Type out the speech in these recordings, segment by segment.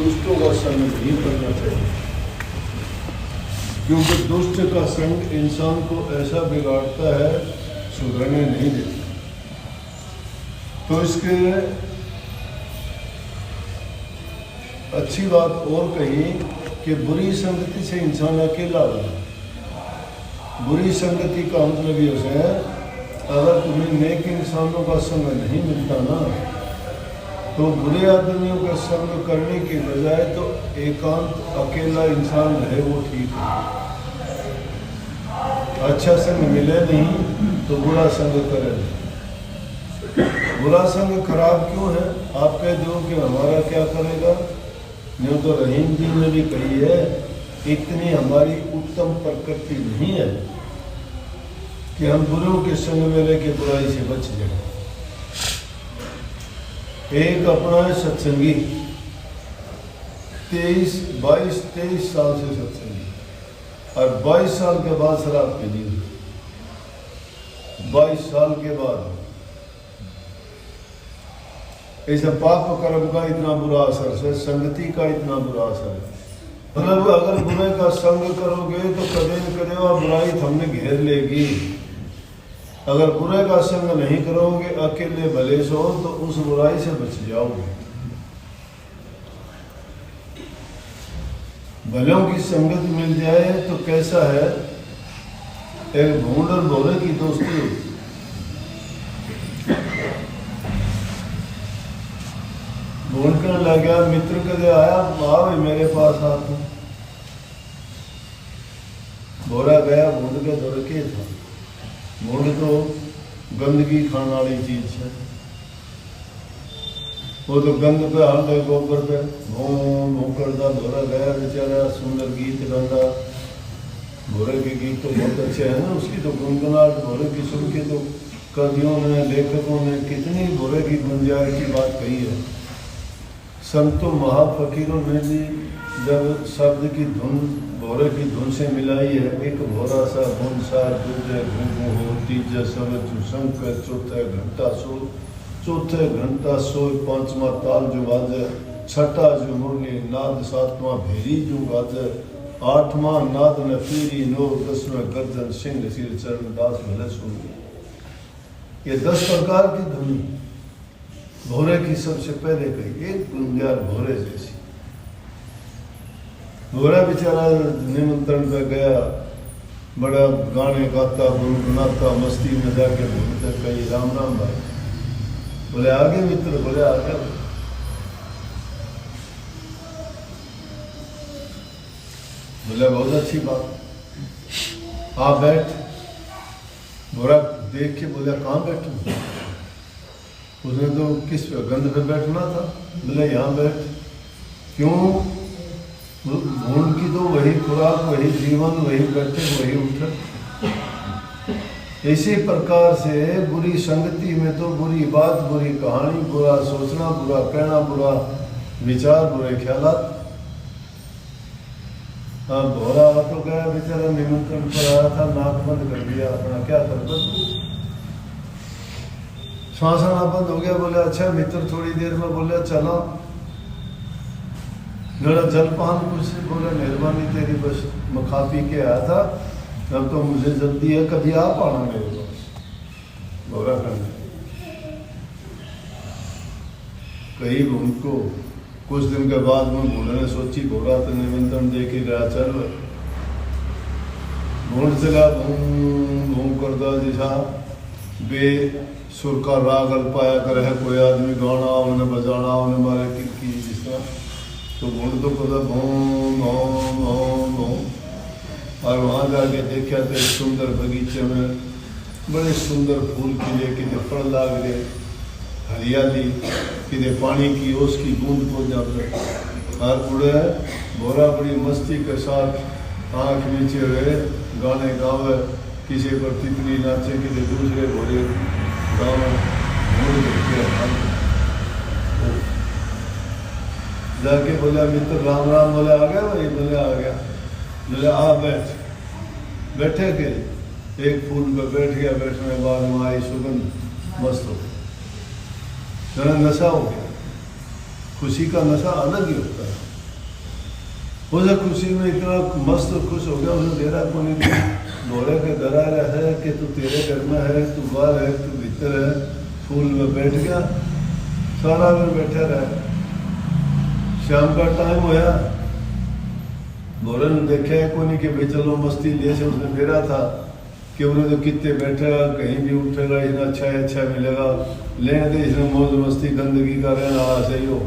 दुष्टों का संग नहीं करना चाहिए, क्योंकि दुष्ट का संग इंसान को ऐसा बिगाड़ता है, सुधरने नहीं देता। तो इसके अच्छी बात और कही कि बुरी संगति से इंसान अकेला बना। बुरी संगति का मतलब ये है, अगर तुम्हें नेक इंसानों का संग नहीं मिलता ना, तो बुरे आदमियों का संग करने की बजाय तो एकांत अकेला इंसान रहे वो ठीक है। अच्छा संग मिले नहीं तो बुरा संग करे। बुरा संग खराब क्यों है? आप कहते हो कि हमारा क्या करेगा? जो तो रहीम जी ने भी कही है, इतनी हमारी उत्तम प्रकृति नहीं है कि हम बुरों के संग में रह के बुराई से बच जाए। एक अपना है सत्संगी, 22-23 साल से सत्संगी, और 22 साल के बाद शराब पी ली। 22 साल के बाद ऐसा पाप कर्म का इतना बुरा असर है, संगति का इतना बुरा असर है। मतलब अगर बुरे का संग करोगे तो कदे न कदे वह बुराई हमने घेर लेगी। अगर बुरे का संग नहीं करोगे, अकेले भले सो, तो उस बुराई से बच जाओगे। भलों की संगत मिल जाए तो कैसा है? एक भूंड और भोरे की दोस्ती होती। भूंड करने लग गया, मित्र कदे आया, आओ मेरे पास आते। भोरा गया, भूंड के दौर के था। भूंड तो गंदगी खाने वाली चीज है, वो तो गंद पे हाल है, गोबर पे भूं भूं करता। भोरा गया बेचारा, सुंदर गीत गाता। भोरे के गीत तो बहुत अच्छे हैं ना, उसकी तो गुनगुनाहट भोरे की सुन के तो कवियों ने, लेखकों ने कितनी भोरे की गुंजाइश की बात कही है। संतों महाफकीरों ने भी जब शब्द की धुन भोरे की धुन से मिलाई है, एक भोरा सा भून सा, दूजे घूमू हो, तीजे समय शंख, चौथे घंटा सो, चौथे घंटा सो, पांचवा ताल जो बाजे, छठा जो मुरली नाद, सातवां भेरी जो बाजे, आठवां नाद न पीरी नो, 10वां गर्जन सिंह सिर चरण दास भले सुन। ये 10 प्रकार की धुनी भोरे की सबसे पहले कही, एक गुंजार भोरे जैसी। भोरा बेचारा निमंत्रण पे गया, बड़ा गाने गाता, गुनगुनाता, मस्ती में जाके बोलते, कही राम राम भाई। बोले आगे मित्र, बोले आगे। बोले बहुत अच्छी बात, आ बैठ। भोरा देख के बोला कहाँ बैठूं? उसने तो किस गंध पे बैठना था। बोले यहाँ बैठ। क्यों? भूंड की तो वही खुराक, वही जीवन, वही बैठे, वही उठक। इसी प्रकार से बुरी संगति में तो बुरी बात, बुरी कहानी, बुरा सोचना, बुरा कहना, बुरा विचार, बुरे ख्यालात। हाँ, भोरा तो गया बेचारा, निमंत्रण पर आया था, नाक बंद कर दिया अपना, क्या कर श्वास आना बंद हो गया। बोले अच्छा मित्र, थोड़ी देर में बोले चलो जरा जलपान कुछ। बोले मेहरबानी तेरी, बस मैं खा पी के आया था, अब तो मुझे जल्दी है, कभी आप आना मेरे पास। भोरा करने कही उनको। कुछ दिन के बाद में भूंड ने सोची, भोरा तो निमंत्रण दे के गया, चल। भूंड चला, भूं भूं करता जैसा बे सुर का राग अल्पाया कर है, कोई आदमी गाना उन्हें बजाना, उन्हें मारे की जिस तरह। तो भूंड तो कहता भूं भूं भूं भूं। और वहाँ जाके देखा तो एक सुंदर बगीचे में बड़े सुंदर फूल खिले, कितने फल लाग रहे, हरियाली, कितने पानी की ओस की बूंद को जाते। और उड़े भोरा बड़ी मस्ती के साथ आँख नीचे हुए गाने गावे, किसी पर तितली नाचे, किसी दूसरे भोरे गाँव जाके बोला मित्र राम राम। बोले आ गया भाई? बोले आ गया। बोले आ बैठ। बैठे के एक फूल पे बैठ गया, बैठने के बाद वहाँ आई सुगंध, मस्त हो गया, नशा हो गया। खुशी का नशा अलग ही होता है। उसे खुशी में इतना मस्त और खुश हो गया, उसने दे रहा को नहीं घोड़े के घर आ रहा है कि तू तेरे घर में है, तू बाहर है, तू भीतर है। फूल में बैठ गया, सारा दिन बैठा रहा। शाम का टाइम होया, घोड़े ने देखा को नहीं कि भाई चलो मस्ती ले से उसने फेरा था कि उन्हें तो कितने बैठेगा, कहीं भी उठेगा, इतना अच्छा मिलेगा, लेने दे इसने मौज मस्ती गंदगी का रहना सही हो,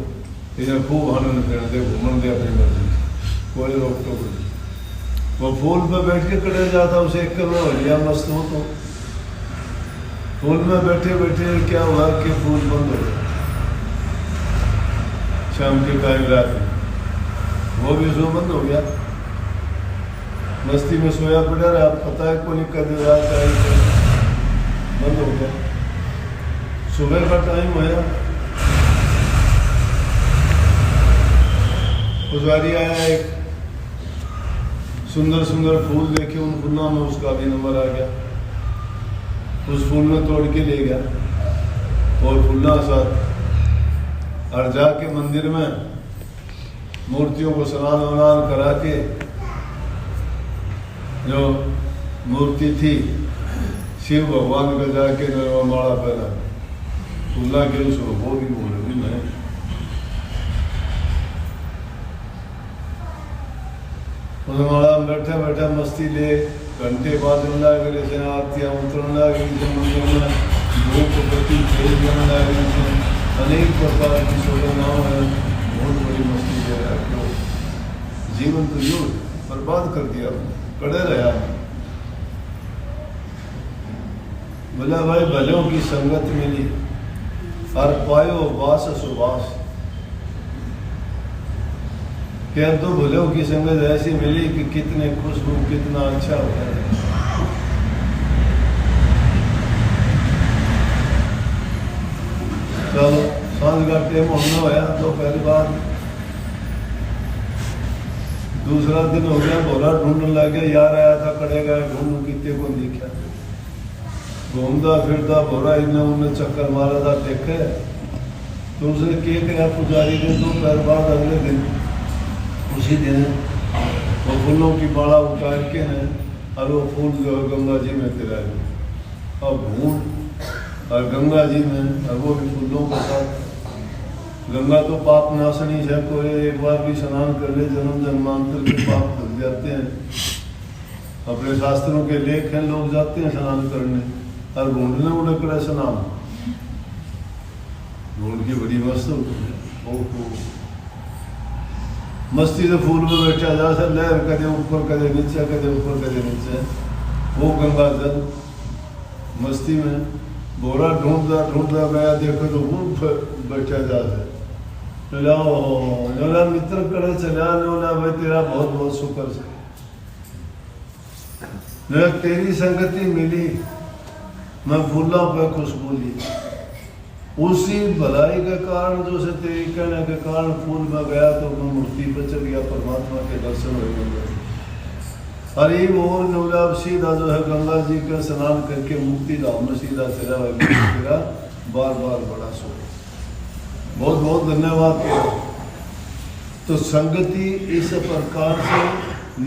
इन्हें खूब आनंद करने दे, घूमन दे अपनी मर्जी, कोई रोक टोक नहीं। वो फूल पे बैठ के कड़े जाता, उसे एक करो लिया मस्त हो। तो फूल में बैठे बैठे क्या हुआ कि फूल बंद हो गया शाम के टाइम, रात में वो भी सो बंद हो गया। मस्ती में सोया पड़ा रहा, पता है को नहीं कर रात आई बंद हो गया। सुबह का टाइम होया, पुजारी आया, एक सुंदर सुंदर फूल देखे, उन फूलों में उसका भी नंबर आ गया। उस फूल में तोड़ के ले गया और फूलों साथ और जाके मंदिर में मूर्तियों को स्नान वनान करा के, जो मूर्ति थी शिव भगवान का जाके माला पहना, फूला के उसको वो भी बोले भी मैं माला में बैठा बैठा मस्ती ले, घंटे बाद लगे जैसे आरतियाँ उतरने लगी, मंदिर में धूप बत्ती तेज बनने लगी, अनेक प्रकार की शोभनाओं है, बहुत बड़ी मस्ती ले रहा है। क्यों जीवन तो यूं बर्बाद कर दिया, कड़े रहा। बोला भाई भलों की संगत मिली और पायो बास सुबास, क्या तो भलों की संगत ऐसी मिली कि कितने खुश हूँ, कितना अच्छा हो गया। चलो सांझ का टाइम होना होया, दोपहर बाद दूसरा दिन हो गया, भोला ढूंढने लग गया, यार आया था कड़ेगा ढूंढू कितने को दिखा, घूमता फिरता भोरा इन्हें उन्हें चक्कर मारा था, देखे तो उसने क्या पुजारी ने दोपहर बाद अगले दिन उसी दिन वो फूलों की माला उतार के ने और वो फूल जो है गंगा जी में गिरा दिया। अब भूल और गंगा जी में और वो भी फूलों के साथ। गंगा तो पाप नाशनी है, कोई एक बार भी स्नान कर ले जन्म जन्मांतर के पाप धुल जाते हैं। अपने शास्त्रों के लेख हैं, लोग जाते हैं स्नान करने और ढूंढने उड़कड़े स्नान ढूंढ के बड़ी मस्त होती है। मस्ती से फूल में बैठा जा सर, लहर कदे ऊपर कदे नीचे, कदे ऊपर कदे नीचे, वो गंगा जल मस्ती में। बोरा ढूंढता गया, देखो तो वो बैठा जा सर, चलो मित्र करे चला ना भाई, तेरा बहुत बहुत शुक्र से तेरी संगति मिली, मैं फूलों पे खुशबू ली, उसी भलाई के कारण जो से तेरी कहने के कारण फूल में गया तो मैं मूर्ति पर चल गया, परमात्मा के दर्शन हो गए। अरे वो नौलाब सीधा जो है गंगा जी का स्नान करके मुक्ति धाम में सीधा चला गया, बार बार बड़ा सो। बहुत बहुत धन्यवाद। तो संगति इस प्रकार से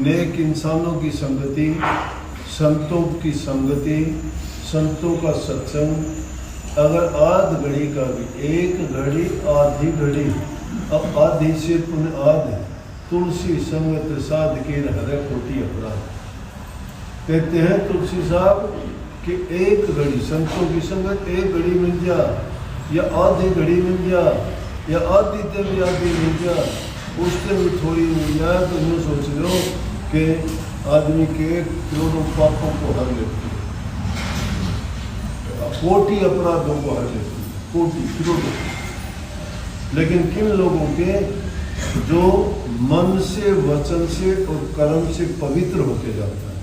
नेक इंसानों की संगति, संतों की संगति, संतों का सत्संग, अगर आध घड़ी का भी, एक घड़ी आधी घड़ी, अब आधी से पुनः आध, तुलसी संगत साध के हरे कोटि अपराध। कहते हैं तुलसी साहब कि एक घड़ी संतों की संगत, एक घड़ी मिल जा या आधी घड़ी मिल जा या आधी ते भी आधी मिल जा, उससे भी थोड़ी मिल जाए तो यूँ सोच लो कि आदमी के करोड़ों पापों को हर लेती है, कोटि अपराधों को हर लेती है, कोटि करोड़ों। लेकिन किन लोगों के जो मन से, वचन से और कर्म से पवित्र होके जाता है।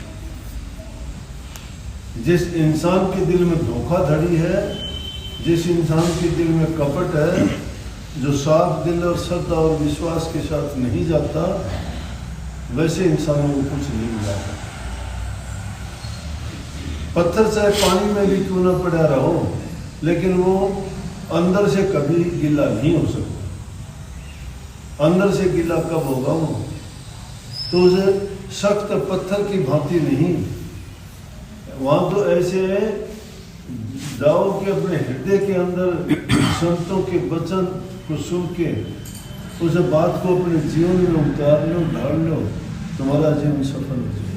जिस इंसान के दिल में धोखाधड़ी है, जिस इंसान के दिल में कपट है, जो साफ दिल और श्रद्धा और विश्वास के साथ नहीं जाता, वैसे इंसानों को कुछ नहीं मिला। पत्थर चाहे पानी में भी क्यों न पड़ा रहो, लेकिन वो अंदर से कभी गीला नहीं हो सकता। अंदर से गीला कब होगा वो? तो उसे सख्त पत्थर की भांति नहीं, वहाँ तो ऐसे है जाओ कि अपने हृदय के अंदर संतों के वचन को सुन के उस बात को अपने जीवन में उतार लो, ढाल लो, तुम्हारा जीवन सफल हो जाए।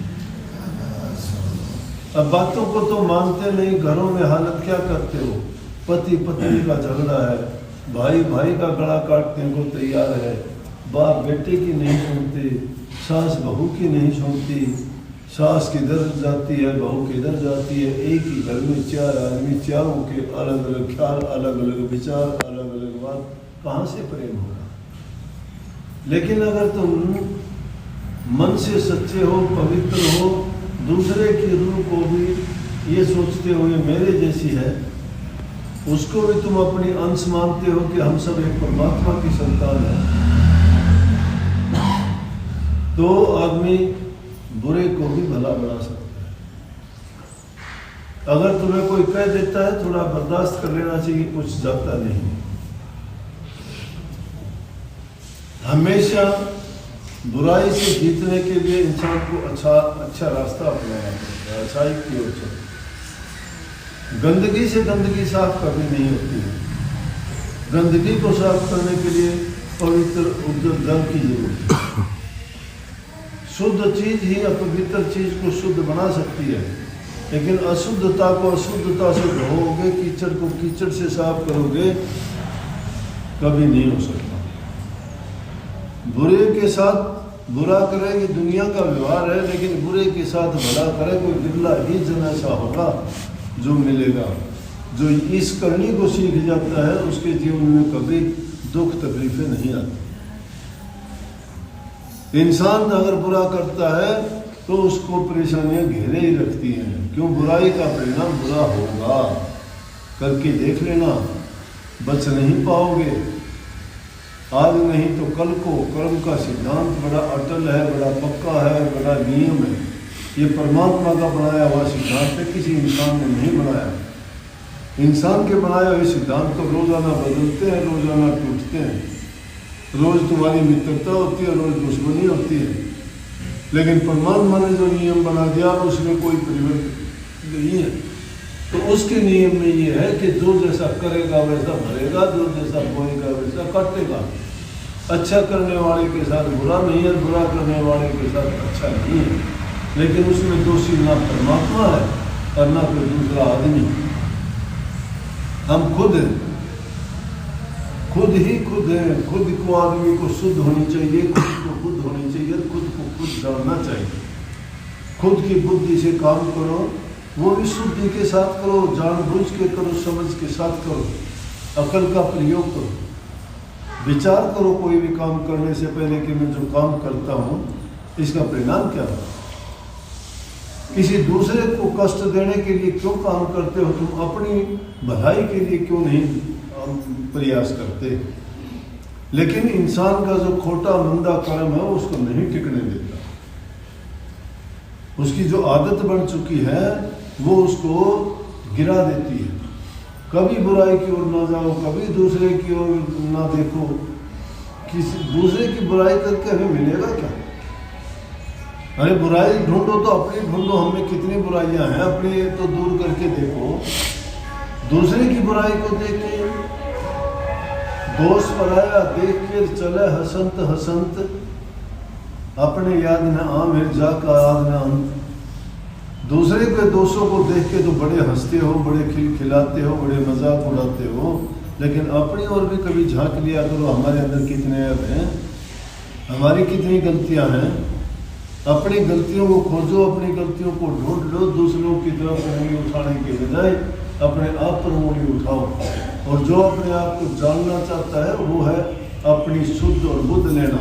अब बातों को तो मानते नहीं, घरों में हालत क्या करते हो, पति पत्नी का झगड़ा है, भाई भाई का गला काटने को तैयार है, बाप बेटे की नहीं सुनते, सास बहू की नहीं सुनती, सास किधर जाती है बहू किधर जाती है, एक ही घर में चार आदमी, चारों के अलग अलग ख्याल, अलग अलग विचार, अलग अलग बात, कहाँ से प्रेम होगा। लेकिन अगर तुम मन से सच्चे हो, पवित्र हो, दूसरे की रूह को भी ये सोचते हो ये मेरे जैसी है, उसको भी तुम अपनी अंश मानते हो कि हम सब एक परमात्मा की संतान है, तो आदमी बुरे को भी भला बना सकता है। अगर तुम्हें कोई कह देता है थोड़ा बर्दाश्त कर लेना चाहिए, कुछ जाता नहीं। हमेशा बुराई से जीतने के लिए इंसान को अच्छा रास्ता अपनाना पड़ता है, अच्छाई की ओर चलना। गंदगी से गंदगी साफ कभी नहीं होती है। गंदगी को साफ करने के लिए पवित्र उज्जवल जल की जरूरत है। शुद्ध चीज ही अपवित्र चीज को शुद्ध बना सकती है, लेकिन अशुद्धता को अशुद्धता से धोओगे, कीचड़ को कीचड़ से साफ करोगे, कभी नहीं हो सकता। बुरे के साथ बुरा करे ये दुनिया का व्यवहार है, लेकिन बुरे के साथ भला करे कोई बिरला ही जन ऐसा होगा जो मिलेगा। जो इस करनी को सीख जाता है उसके जीवन में कभी दुख तकलीफें नहीं आती। इंसान अगर बुरा करता है तो उसको परेशानियां घेरे ही रखती हैं। क्यों? बुराई का परिणाम बुरा होगा, करके देख लेना, बच नहीं पाओगे। आज नहीं तो कल को। कर्म का सिद्धांत बड़ा अटल है, बड़ा पक्का है, बड़ा नियम है। ये परमात्मा का बनाया हुआ सिद्धांत है, किसी इंसान ने नहीं बनाया। इंसान के बनाए हुए सिद्धांत को रोजाना बदलते हैं, रोजाना टूटते हैं। रोज तुम्हारी मित्रता होती है, रोज दुश्मनी होती है, लेकिन परमात्मा ने जो नियम बना दिया उसमें कोई परिवर्तन नहीं है। तो उसके नियम में ये है कि जो जैसा करेगा वैसा भरेगा, जो जैसा बोएगा वैसा काटेगा। अच्छा करने वाले के साथ बुरा नहीं है, बुरा करने वाले के साथ अच्छा नहीं है, लेकिन उसमें दोषी ना परमात्मा है और ना कोई दूसरा आदमी। हम खुद हैं, खुद ही खुद हैं। खुद को आदमी को शुद्ध होनी चाहिए, खुद को खुद होनी चाहिए, खुद को खुद जानना चाहिए। खुद की बुद्धि से काम करो, वो भी शुद्धि के साथ करो, जानबूझ के करो, समझ के साथ करो, अकल का प्रयोग करो, विचार करो कोई भी काम करने से पहले कि मैं जो काम करता हूँ इसका परिणाम क्या है। किसी दूसरे को कष्ट देने के लिए क्यों काम करते हो? तुम अपनी भलाई के लिए क्यों नहीं प्रयास करते? लेकिन इंसान का जो खोटा मंदा कर्म है उसको नहीं टिकने देता। उसकी जो आदत बन चुकी है वो उसको गिरा देती है। कभी बुराई की ओर ना जाओ, कभी दूसरे की ओर ना देखो। किसी दूसरे की बुराई करके हमें मिलेगा क्या? अरे बुराई ढूंढो तो अपनी ढूंढो। हमें कितनी बुराइयां हैं, अपनी तो दूर करके देखो। दूसरे की बुराई को देख के दोष पराया देख के चले हसंत हसंत, अपने याद न आ मिर्जा का याद न अंत। दूसरे के दोषों को देख के तो बड़े हंसते हो, बड़े खिलखिलाते हो, बड़े मजाक उड़ाते हो, लेकिन अपनी ओर भी कभी झांक लिया करो। हमारे अंदर कितने ऐब हैं, हमारी कितनी गलतियां हैं। अपनी गलतियों को खोजो, अपनी गलतियों को ढूंढ लो। दूसरों की तरफ उंगली उठाने के बजाय अपने आप पर उंगली उठाओ। और जो अपने आप को जानना चाहता है वो है अपनी शुद्ध और बुद्ध लेना,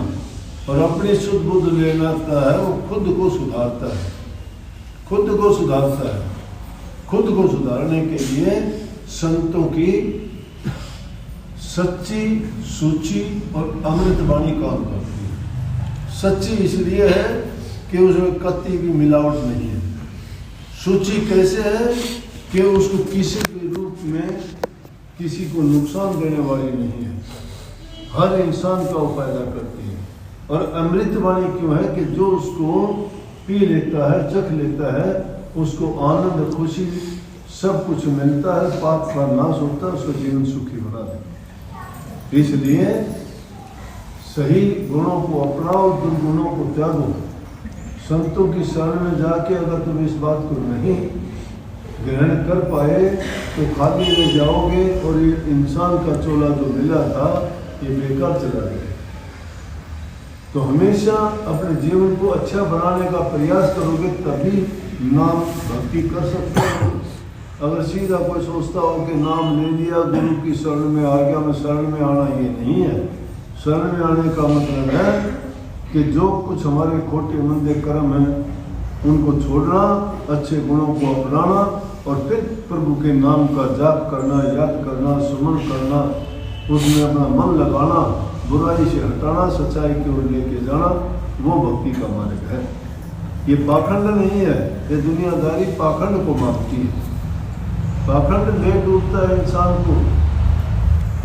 और अपनी शुद्ध बुद्ध लेना है वो खुद को सुधारता है। खुद को सुधारता है। खुद को सुधारने के लिए संतों की सच्ची सूची और अमृतवाणी काम करती है। सच्ची इसलिए है कि उसमें कतई भी मिलावट नहीं है। सूची कैसे है कि उसको किसी भी रूप में किसी को नुकसान देने वाली नहीं है, हर इंसान का वो फायदा करती है। और अमृतवाणी क्यों है कि जो उसको पी लेता है, चख लेता है, उसको आनंद, खुशी, सब कुछ मिलता है, पाप का नाश होता है, उसका जीवन सुखी बना देता। इसलिए सही गुणों को अपनाओ, दुर्गुणों को त्यागो। संतों की शरण में जाके अगर तुम इस बात को नहीं ग्रहण कर पाए तो खाली रह जाओगे और ये इंसान का चोला जो मिला था ये बेकार चला गया। तो हमेशा अपने जीवन को अच्छा बनाने का प्रयास करोगे तभी नाम भक्ति कर सकते हो। अगर सीधा कोई सोचता हो कि नाम ले लिया, गुरु की शरण में आ गया, मैं शरण में आना, ये नहीं है। शरण में आने का मतलब है कि जो कुछ हमारे खोटे मंदे कर्म हैं उनको छोड़ना, अच्छे गुणों को अपनाना और फिर प्रभु के नाम का जाप करना, याद करना, सुमन करना, उसमें अपना मन लगाना, बुराई से हटाना, सच्चाई की ओर लेके जाना, वो भक्ति का मार्ग है। ये पाखंड नहीं है, ये दुनियादारी पाखंड को मांगती है। पाखंड ले डूबता है इंसान को,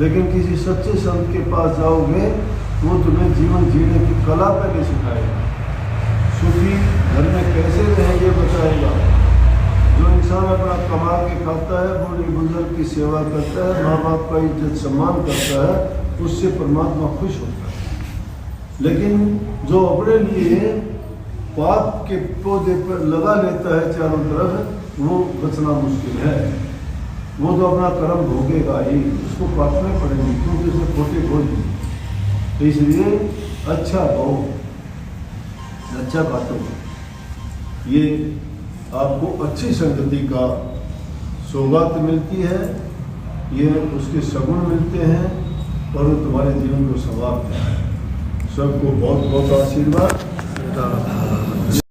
लेकिन किसी सच्चे संत के पास जाओगे वो तुम्हें जीवन जीने की कला पहले सिखाएगा, सुखी घर में कैसे रहेंगे बताएगा। जो इंसान अपना कमा के खाता है, बूढ़े बुजुर्ग की सेवा करता है, माँ बाप का इज्जत सम्मान करता है, उससे परमात्मा खुश होता है। लेकिन जो अपने लिए पाप के पौधे पर लगा लेता है चारों तरफ, वो बचना मुश्किल है। वो तो अपना कर्म भोगेगा ही, उसको काटने पड़ेंगे क्योंकि उसने खोटे खोज दी। तो इसलिए अच्छा भो, अच्छा काटो, ये आपको अच्छी संगति का सौगात मिलती है, ये उसके सगुण मिलते हैं और वो तुम्हारे जीवन को संवारते हैं। सबको बहुत बहुत आशीर्वाद।